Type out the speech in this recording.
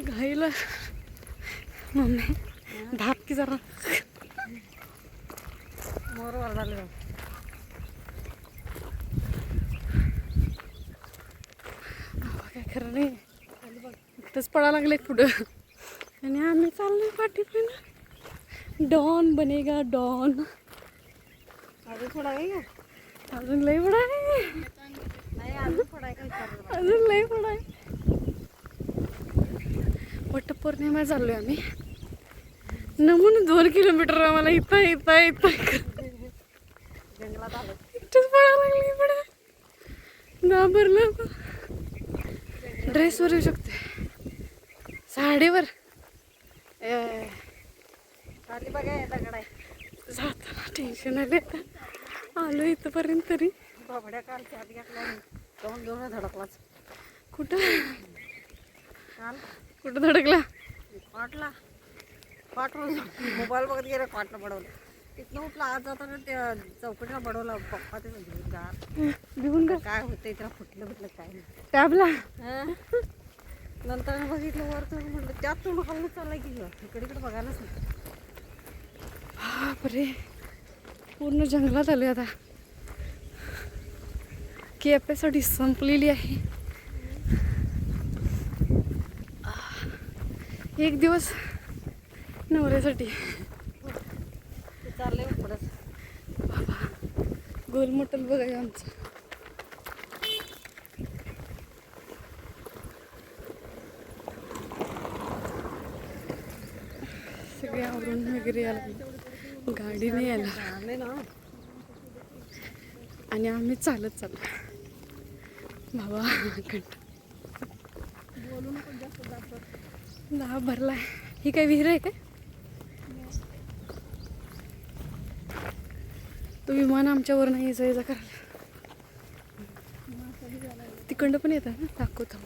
घाईला mummy धाप की जरा मोर वरडाले काय खरं नाही. इथंच पडा लागले पुढं आणि आम्ही चाललोय पाठीपण. डॉन बनेगा डॉन. अजून थोडा आहे का? अजून लई पुढं आहे. नाही अजून थोडा आहे का विचारलं. अजून लई पुढं आहे. वटपौर्णिमा चाललोय आम्ही. नमून 2 किलोमीटर आम्हाला इथं इथं इथं जंगलात आलो. इथंच पडा लागली पुढं. घाबरलं. ड्रेसवर येऊ शकते, साडीवर खाली बघा दगड आहे. जाताना टेन्शन आले. आलो इथंपर्यंत तरी. बाबड्या काल चाट घेतला जाऊन घेऊन धडकलाच. कुठं काल कुठं धडकला? पाटला पाठवून मोबाईल बघत गेले पाटला पडवलं. तिथनं उठला आज जाताना त्या चौकटीला पडवलं. पप्पा ते घेऊन का काय होतंय त्याला फुटलं बिटलं काय नाही. टॅबला नंतर बघितलं वर तर म्हटलं त्यात तोंड खाल्लं चाललाय की इकडे बघायलाच नाही. बापरे पूर्ण जंगलात आलोय आता. कॅपॅसिटी संपलेली आहे. एक दिवस नवऱ्यासाठी चाललंय पुढंच. गोलमटल बघाय आमचं. सगळे आवरून वगैरे आला, गाडी नाही आला आणि आम्ही चालत चाललो. बाबा कंटाळा. दहा भरलाय. ही काय विहीर आहे काय? तो विमान आमच्यावर नाही यायचा करायला. तिकडं पण येतं ना, दाखवतो.